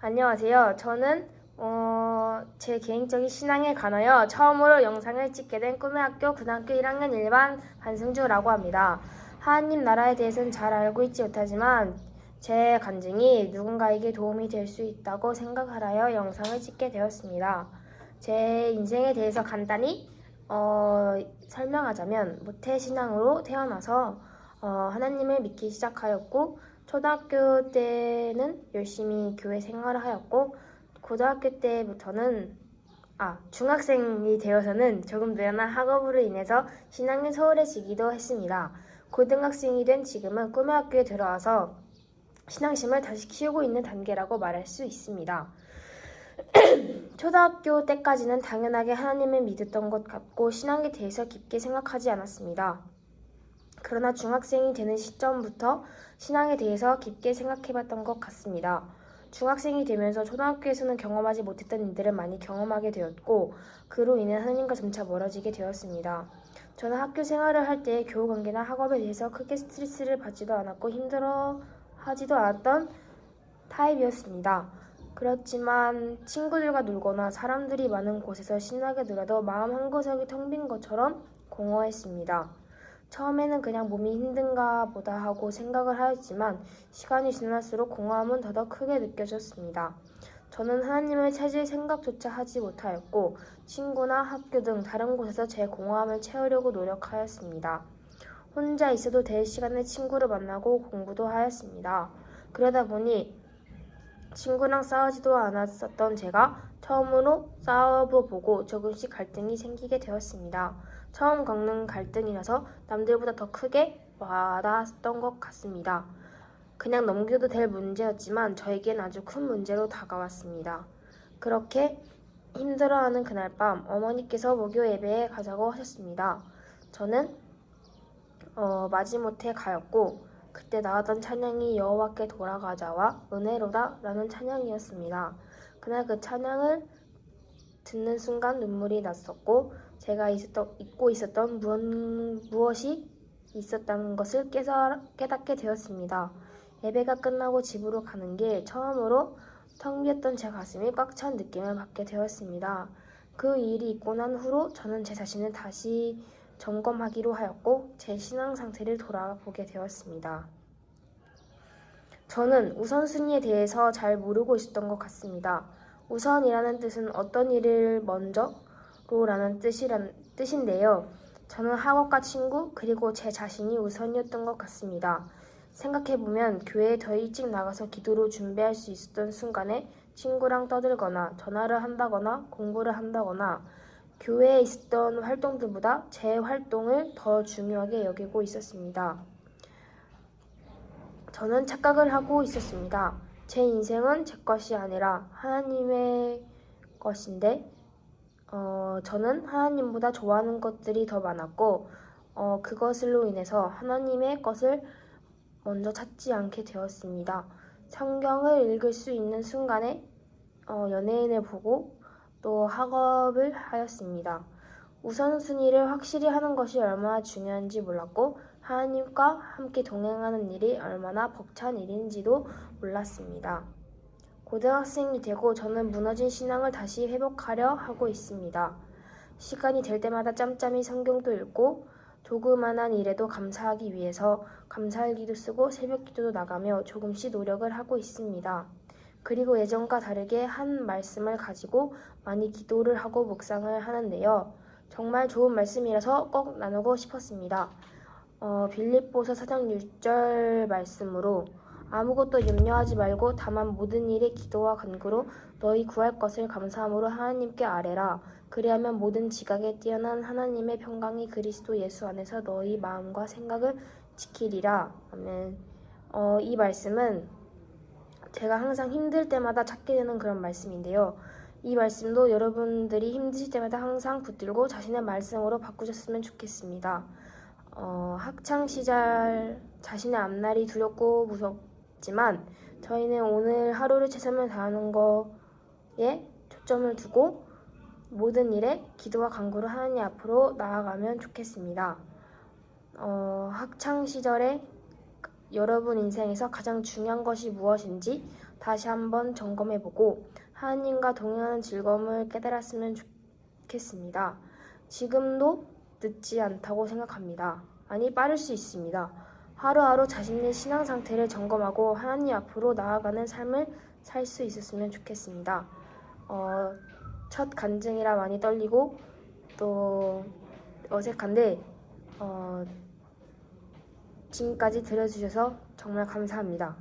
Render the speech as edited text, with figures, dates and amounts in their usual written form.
안녕하세요. 저는 제 개인적인 신앙에 관하여 처음으로 영상을 찍게 된 꿈의 학교 고등학교 1학년 1반 반승주라고 합니다. 하나님 나라에 대해서는 잘 알고 있지 못하지만 제 간증이 누군가에게 도움이 될 수 있다고 생각하여 영상을 찍게 되었습니다. 제 인생에 대해서 간단히 설명하자면 모태신앙으로 태어나서 하나님을 믿기 시작하였고 초등학교 때는 열심히 교회 생활을 하였고 고등학교 때부터는 중학생이 되어서는 조금 늘어난 학업으로 인해서 신앙이 소홀해지기도 했습니다. 고등학생이 된 지금은 꿈의 학교에 들어와서 신앙심을 다시 키우고 있는 단계라고 말할 수 있습니다. 초등학교 때까지는 당연하게 하나님을 믿었던 것 같고 신앙에 대해서 깊게 생각하지 않았습니다. 그러나 중학생이 되는 시점부터 신앙에 대해서 깊게 생각해봤던 것 같습니다. 중학생이 되면서 초등학교에서는 경험하지 못했던 일들을 많이 경험하게 되었고 그로 인해 하나님과 점차 멀어지게 되었습니다. 저는 학교 생활을 할 때 교우 관계나 학업에 대해서 크게 스트레스를 받지도 않았고 힘들어하지도 않았던 타입이었습니다. 그렇지만 친구들과 놀거나 사람들이 많은 곳에서 신나게 놀아도 마음 한구석이 텅 빈 것처럼 공허했습니다. 처음에는 그냥 몸이 힘든가 보다 하고 생각을 하였지만 시간이 지날수록 공허함은 더더 크게 느껴졌습니다. 저는 하나님을 찾을 생각조차 하지 못하였고 친구나 학교 등 다른 곳에서 제 공허함을 채우려고 노력하였습니다. 혼자 있어도 될 시간에 친구를 만나고 공부도 하였습니다. 그러다 보니 친구랑 싸우지도 않았었던 제가 처음으로 싸워보고 조금씩 갈등이 생기게 되었습니다. 처음 겪는 갈등이라서 남들보다 더 크게 와닿았던 것 같습니다. 그냥 넘겨도 될 문제였지만 저에겐 아주 큰 문제로 다가왔습니다. 그렇게 힘들어하는 그날 밤 어머니께서 목요 예배에 가자고 하셨습니다. 저는 마지못해 가였고 그때 나왔던 찬양이 여호와께 돌아가자와 은혜로다 라는 찬양이었습니다. 그날 그 찬양을 듣는 순간 눈물이 났었고 제가 잊고 있었던 무엇이 있었다는 것을 깨닫게 되었습니다. 예배가 끝나고 집으로 가는 길 처음으로 텅 비었던 제 가슴이 꽉 찬 느낌을 받게 되었습니다. 그 일이 있고 난 후로 저는 제 자신을 다시 점검하기로 하였고 제 신앙 상태를 돌아보게 되었습니다. 저는 우선순위에 대해서 잘 모르고 있었던 것 같습니다. 우선이라는 뜻은 어떤 일을 먼저로라는 뜻인데요. 저는 학업과 친구 그리고 제 자신이 우선이었던 것 같습니다. 생각해보면 교회에 더 일찍 나가서 기도로 준비할 수 있었던 순간에 친구랑 떠들거나 전화를 한다거나 공부를 한다거나 교회에 있었던 활동들보다 제 활동을 더 중요하게 여기고 있었습니다. 저는 착각을 하고 있었습니다. 제 인생은 제 것이 아니라 하나님의 것인데 저는 하나님보다 좋아하는 것들이 더 많았고 그것으로 인해서 하나님의 것을 먼저 찾지 않게 되었습니다. 성경을 읽을 수 있는 순간에 연예인을 보고 또 학업을 하였습니다. 우선순위를 확실히 하는 것이 얼마나 중요한지 몰랐고 하나님과 함께 동행하는 일이 얼마나 벅찬 일인지도 몰랐습니다. 고등학생이 되고 저는 무너진 신앙을 다시 회복하려 하고 있습니다. 시간이 될 때마다 짬짬이 성경도 읽고 조그만한 일에도 감사하기 위해서 감사일기도 쓰고 새벽기도도 나가며 조금씩 노력을 하고 있습니다. 그리고 예전과 다르게 한 말씀을 가지고 많이 기도를 하고 묵상을 하는데요. 정말 좋은 말씀이라서 꼭 나누고 싶었습니다. 빌립보서 4장 6절 말씀으로 아무것도 염려하지 말고 다만 모든 일에 기도와 간구로 너희 구할 것을 감사함으로 하나님께 아뢰라. 그리하면 모든 지각에 뛰어난 하나님의 평강이 그리스도 예수 안에서 너희 마음과 생각을 지키리라. 아멘. 이 말씀은 제가 항상 힘들 때마다 찾게 되는 그런 말씀인데요. 이 말씀도 여러분들이 힘드실 때마다 항상 붙들고 자신의 말씀으로 바꾸셨으면 좋겠습니다. 학창시절 자신의 앞날이 두렵고 무섭지만 저희는 오늘 하루를 최선을 다하는 거에 초점을 두고 모든 일에 기도와 간구로 하나님 앞으로 나아가면 좋겠습니다. 학창시절에 여러분 인생에서 가장 중요한 것이 무엇인지 다시 한번 점검해보고 하나님과 동행하는 즐거움을 깨달았으면 좋겠습니다. 지금도 늦지 않다고 생각합니다. 아니, 빠를 수 있습니다. 하루하루 자신의 신앙 상태를 점검하고 하나님 앞으로 나아가는 삶을 살 수 있었으면 좋겠습니다. 첫 간증이라 많이 떨리고 또 어색한데 지금까지 들어주셔서 정말 감사합니다.